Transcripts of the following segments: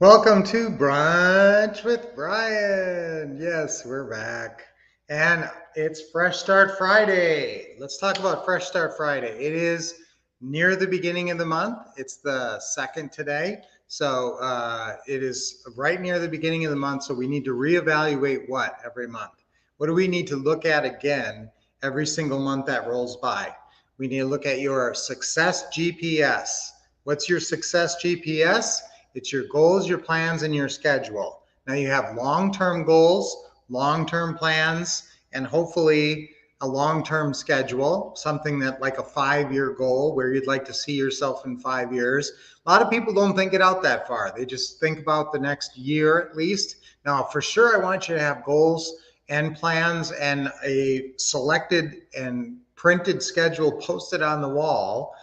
Welcome to Brunch with Brian. Yes, we're back. And it's Fresh Start Friday. Let's talk about Fresh Start Friday. It is near the beginning of the month. It's the second today. So it is right near the beginning of the month. So we need to reevaluate what every month? What do we need to look at again every single month that rolls by? We need to look at your success GPS. What's your success GPS? It's your goals, your plans, and your schedule. Now you have long-term goals, long-term plans, and hopefully a long-term schedule, something that like a 5-year goal where you'd like to see yourself in 5 years. A lot of people don't think it out that far. They just think about the next year at least. Now, for sure, I want you to have goals and plans and a selected and printed schedule posted on the wall.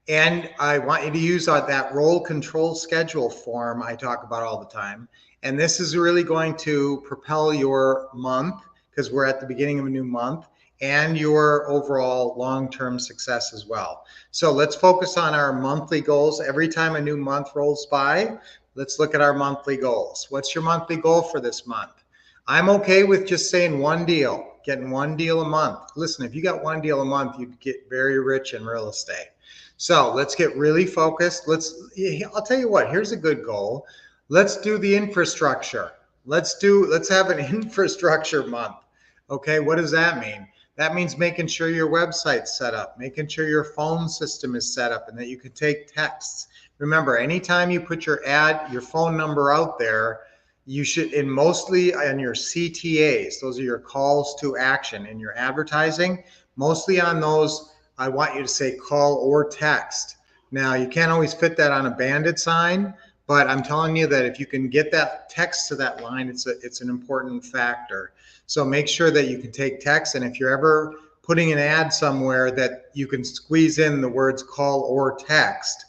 And I want you to use that role control schedule form I talk about all the time. And this is really going to propel your month because we're at the beginning of a new month and your overall long-term success as well. So let's focus on our monthly goals. Every time a new month rolls by, let's look at our monthly goals. What's your monthly goal for this month? I'm okay with just saying one deal, getting one deal a month. Listen, if you got one deal a month, you'd get very rich in real estate. So let's get really focused. I'll tell you what, here's a good goal. Let's do the infrastructure. Let's have an infrastructure month. Okay, what does that mean? That means making sure your website's set up, making sure your phone system is set up and that you can take texts. Remember, anytime you put your phone number out there, you should, in mostly on your CTAs, those are your calls to action in your advertising, mostly on those I want you to say call or text. Now, you can't always fit that on a bandit sign, but I'm telling you that if you can get that text to that line, it's an important factor. So make sure that you can take text. And if you're ever putting an ad somewhere that you can squeeze in the words call or text,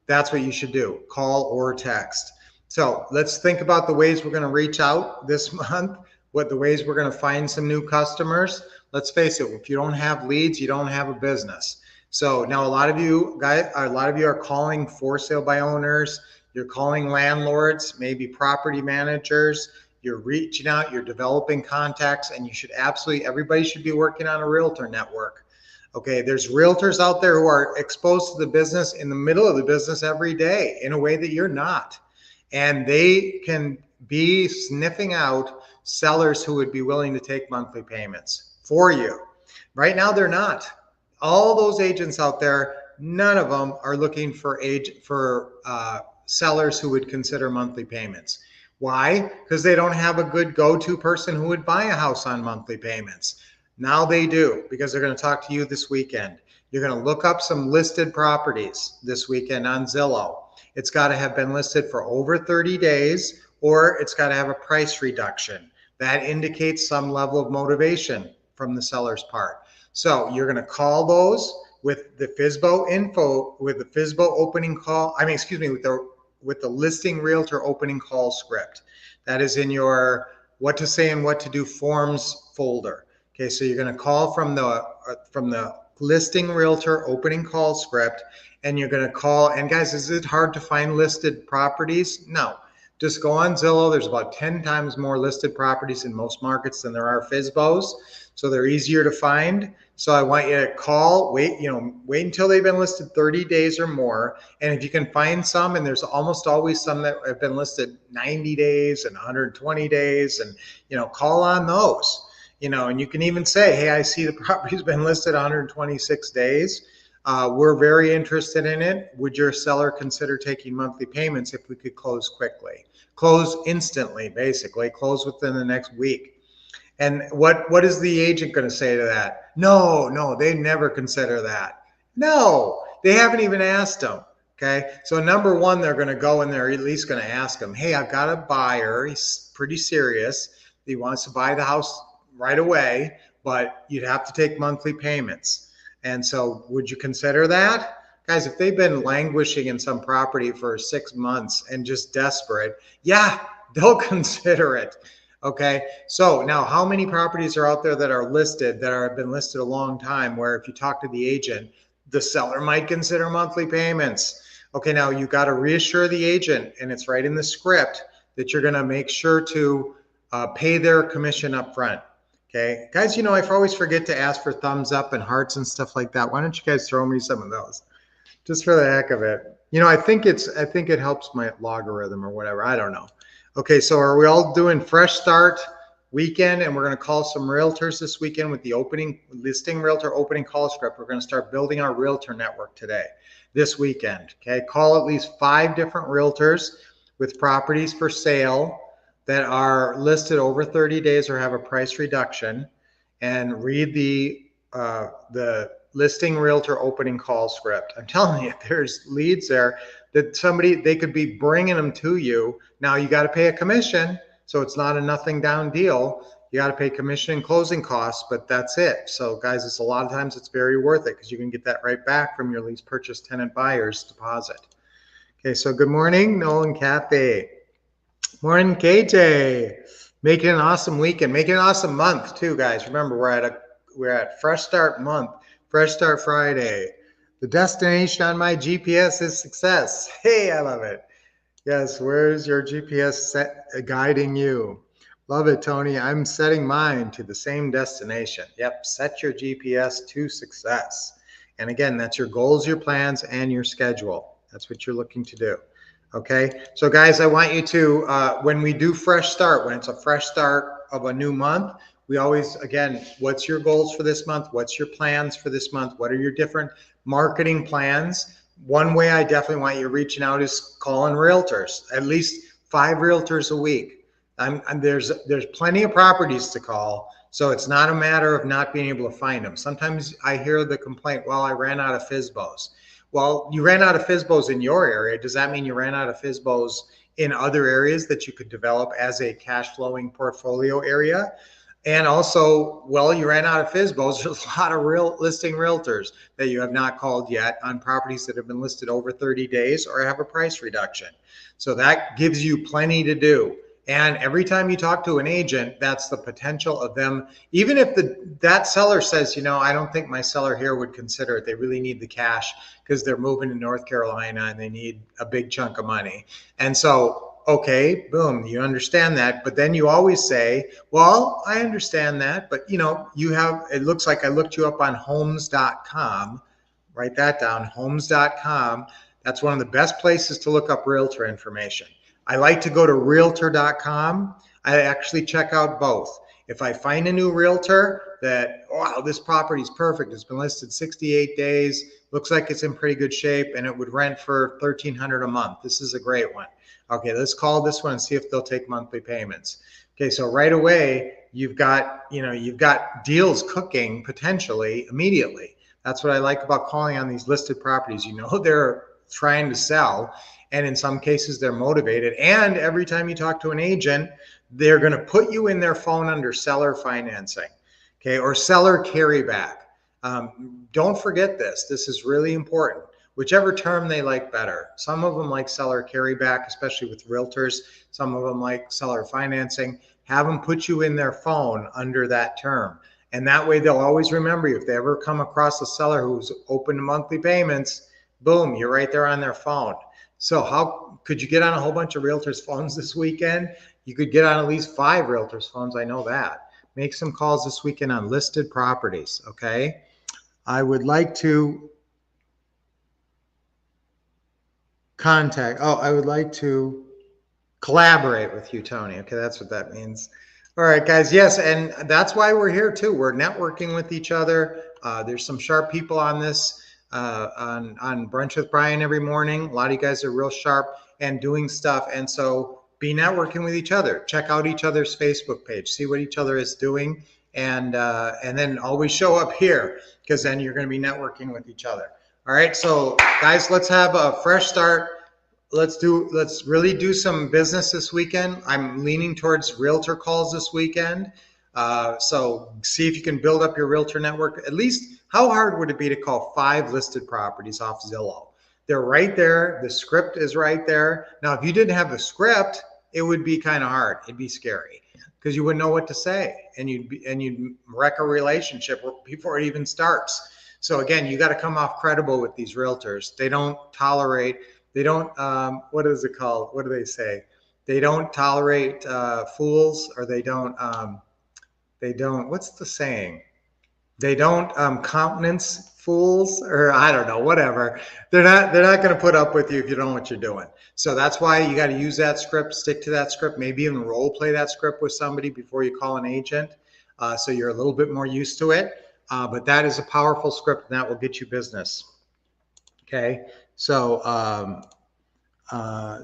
that's what you should do, call or text. So let's think about the ways we're going to reach out this month, what the ways we're going to find some new customers. Let's face it, if you don't have leads, you don't have a business. So now a lot of you are calling for sale by owners, you're calling landlords, maybe property managers, you're reaching out, you're developing contacts, and everybody should be working on a realtor network. Okay, there's realtors out there who are exposed to the business in the middle of the business every day in a way that you're not. And they can be sniffing out sellers who would be willing to take monthly payments for you. Right now, they're not. All those agents out there, none of them are looking for sellers who would consider monthly payments. Why? Because they don't have a good go-to person who would buy a house on monthly payments. Now they do, because they're going to talk to you this weekend. You're going to look up some listed properties this weekend on Zillow. It's got to have been listed for over 30 days, or it's got to have a price reduction. That indicates some level of motivation from the seller's part. So you're going to call those with the FSBO info, with the FSBO opening call. With the listing realtor opening call script. That is in your what to say and what to do forms folder. Okay, so you're going to call from the listing realtor opening call script, and you're going to call. And guys, is it hard to find listed properties? No. Just go on Zillow. There's about 10 times more listed properties in most markets than there are FSBOs. So they're easier to find. So I want you to call, wait until they've been listed 30 days or more. And if you can find some, and there's almost always some that have been listed 90 days and 120 days, and, call on those, and you can even say, hey, I see the property's been listed 126 days. We're very interested in it. Would your seller consider taking monthly payments if we could close quickly? Close instantly, basically. Close within the next week. And what is the agent going to say to that? No, they never consider that. No, they haven't even asked them. Okay, so number one, they're going to go and they're at least going to ask them, hey, I've got a buyer. He's pretty serious. He wants to buy the house right away, but you'd have to take monthly payments. And so would you consider that? Guys, if they've been languishing in some property for 6 months and just desperate, yeah, they'll consider it. Okay, so now how many properties are out there that are listed that have been listed a long time where if you talk to the agent, the seller might consider monthly payments? Okay, now you got to reassure the agent, and it's right in the script, that you're going to make sure to pay their commission up front. Okay, guys, I always forget to ask for thumbs up and hearts and stuff like that. Why don't you guys throw me some of those just for the heck of it? I think it helps my logarithm or whatever. I don't know. Okay, so are we all doing fresh start weekend? And we're going to call some realtors this weekend with the opening listing realtor opening call script. We're going to start building our realtor network this weekend. Okay, call at least 5 different realtors with properties for sale that are listed over 30 days or have a price reduction, and read the listing realtor opening call script. I'm telling you, there's leads there that they could be bringing them to you. Now you got to pay a commission, so it's not a nothing down deal. You got to pay commission and closing costs, but that's it. So guys, it's a lot of times it's very worth it because you can get that right back from your lease purchase tenant buyer's deposit. Okay, so good morning, Nolan Cafe. Morning, KJ. Make it an awesome weekend. Make it an awesome month too, guys. Remember, we're at Fresh Start Month, Fresh Start Friday. The destination on my GPS is success. Hey, I love it. Yes, where's your GPS guiding you? Love it, Tony. I'm setting mine to the same destination. Yep, set your GPS to success. And again, that's your goals, your plans, and your schedule. That's what you're looking to do. Okay, so guys, I want you to, when we do fresh start, when it's a fresh start of a new month, we always, again, what's your goals for this month? What's your plans for this month? What are your different marketing plans? One way I definitely want you reaching out is calling realtors, at least 5 realtors a week. There's plenty of properties to call, so it's not a matter of not being able to find them. Sometimes I hear the complaint, well, I ran out of FSBOs. Well, you ran out of FSBOs in your area. Does that mean you ran out of FSBOs in other areas that you could develop as a cash flowing portfolio area? And also, well, you ran out of FSBOs. There's a lot of listing realtors that you have not called yet on properties that have been listed over 30 days or have a price reduction. So that gives you plenty to do. And every time you talk to an agent, that's the potential of them, even if that seller says, I don't think my seller here would consider it. They really need the cash because they're moving to North Carolina and they need a big chunk of money. And so, okay, boom, you understand that. But then you always say, well, I understand that, but it looks like I looked you up on homes.com. Write that down, homes.com. That's one of the best places to look up realtor information. I like to go to realtor.com. I actually check out both. If I find a new realtor that, wow, this property is perfect, it's been listed 68 days, looks like it's in pretty good shape, and it would rent for $1,300 a month. This is a great one. Okay, let's call this one and see if they'll take monthly payments. Okay, so right away, you've got deals cooking potentially immediately. That's what I like about calling on these listed properties. They're trying to sell, and in some cases they're motivated. And every time you talk to an agent, they're going to put you in their phone under seller financing, okay, or seller carryback. Don't forget this. This is really important. Whichever term they like better. Some of them like seller carryback, especially with realtors. Some of them like seller financing. Have them put you in their phone under that term. And that way they'll always remember you. If they ever come across a seller who's open to monthly payments, boom, you're right there on their phone. So how could you get on a whole bunch of realtors' phones this weekend? You could get on at least 5 realtors' phones. I know that. Make some calls this weekend on listed properties, okay? I would like to collaborate with you, Tony. Okay, that's what that means. All right, guys. Yes, and that's why we're here too. We're networking with each other. There's some sharp people on this. On Brunch with Brian every morning. A lot of you guys are real sharp and doing stuff. And so be networking with each other. Check out each other's Facebook page. See what each other is doing. And then always show up here because then you're going to be networking with each other. All right. So guys, let's have a fresh start. Let's really do some business this weekend. I'm leaning towards realtor calls this weekend. So see if you can build up your realtor network. At least, how hard would it be to call 5 listed properties off Zillow? They're right there. The script is right there. Now, if you didn't have the script, it would be kind of hard. It'd be scary because you wouldn't know what to say, and you'd wreck a relationship before it even starts. So again, you got to come off credible with these realtors. They don't tolerate They don't, what is it called? What do they say? They don't tolerate fools, or they don't, what's the saying? They don't countenance fools, or I don't know, whatever. They're not going to put up with you if you don't know what you're doing. So that's why you got to use that script, stick to that script, maybe even role play that script with somebody before you call an agent, so you're a little bit more used to it. But that is a powerful script, and that will get you business. Okay, so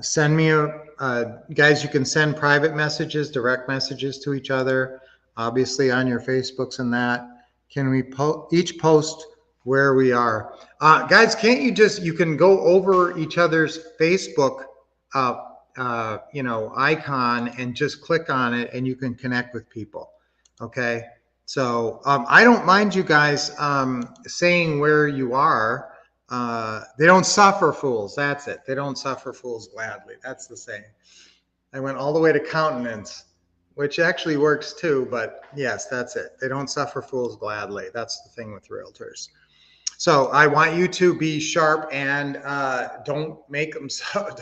send me guys, you can send private messages, direct messages to each other, obviously on your Facebooks and that. Can we each post where we are? Guys, can't you can go over each other's Facebook, icon and just click on it, and you can connect with people. Okay. So I don't mind you guys saying where you are. They don't suffer fools. That's it. They don't suffer fools gladly. That's the saying. I went all the way to countenance, which actually works too, but yes, that's it. They don't suffer fools gladly. That's the thing with realtors. So I want you to be sharp and don't make them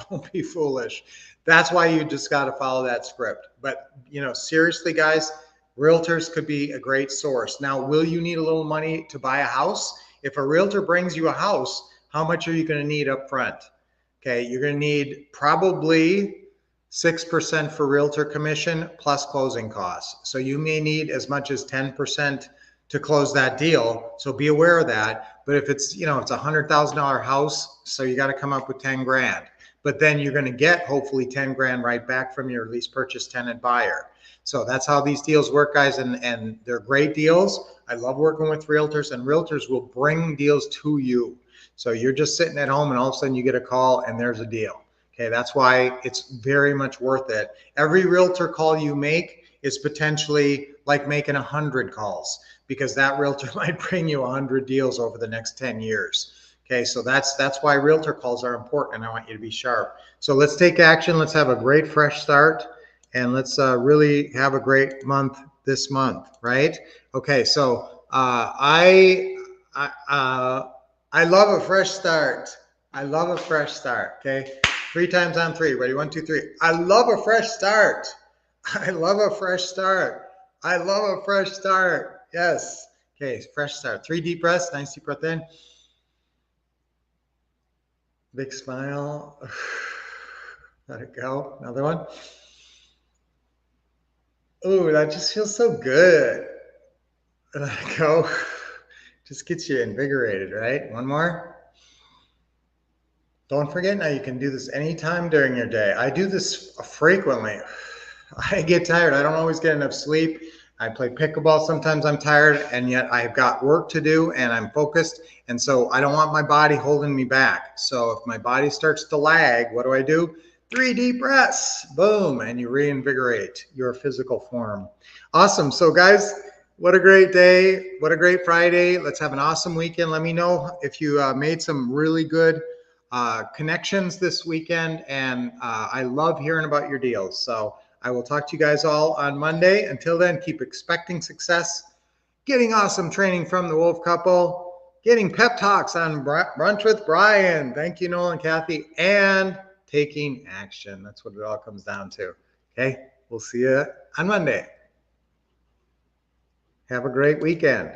don't be foolish. That's why you just got to follow that script. But seriously, guys, realtors could be a great source. Now, will you need a little money to buy a house? If a realtor brings you a house, how much are you going to need up front? Okay, you're going to need probably 6% for realtor commission plus closing costs. So you may need as much as 10% to close that deal. So be aware of that. But if it's, it's $100,000 house, so you got to come up with 10 grand. But then you're going to get hopefully 10 grand right back from your lease purchase tenant buyer. So that's how these deals work, guys. And they're great deals. I love working with realtors, and realtors will bring deals to you. So you're just sitting at home and all of a sudden you get a call and there's a deal. Okay, that's why it's very much worth it. Every realtor call you make is potentially like making 100 calls, because that realtor might bring you 100 deals over the next 10 years. Okay, so that's why realtor calls are important, and I want you to be sharp. So let's take action. Let's have a great fresh start, and let's really have a great month this month, right? Okay, so I love a fresh start. I love a fresh start. Okay, 3 times on 3. Ready? 1, 2, 3. I love a fresh start. I love a fresh start. I love a fresh start. Yes. Okay, fresh start. 3 deep breaths. Nice deep breath in. Big smile. Let it go. Another one. Ooh, that just feels so good. Let it go. Just gets you invigorated, right? One more. Don't forget, now you can do this anytime during your day. I do this frequently. I get tired. I don't always get enough sleep. I play pickleball. Sometimes I'm tired, and yet I've got work to do and I'm focused. And so I don't want my body holding me back. So if my body starts to lag, what do? 3 deep breaths. Boom. And you reinvigorate your physical form. Awesome. So guys, what a great day. What a great Friday. Let's have an awesome weekend. Let me know if you made some really good connections this weekend. And I love hearing about your deals. So I will talk to you guys all on Monday. Until then, keep expecting success, getting awesome training from the Wolf Couple, getting pep talks on Brunch with Brian. Thank you, Noel and Kathy, and taking action. That's what it all comes down to. Okay, we'll see you on Monday. Have a great weekend.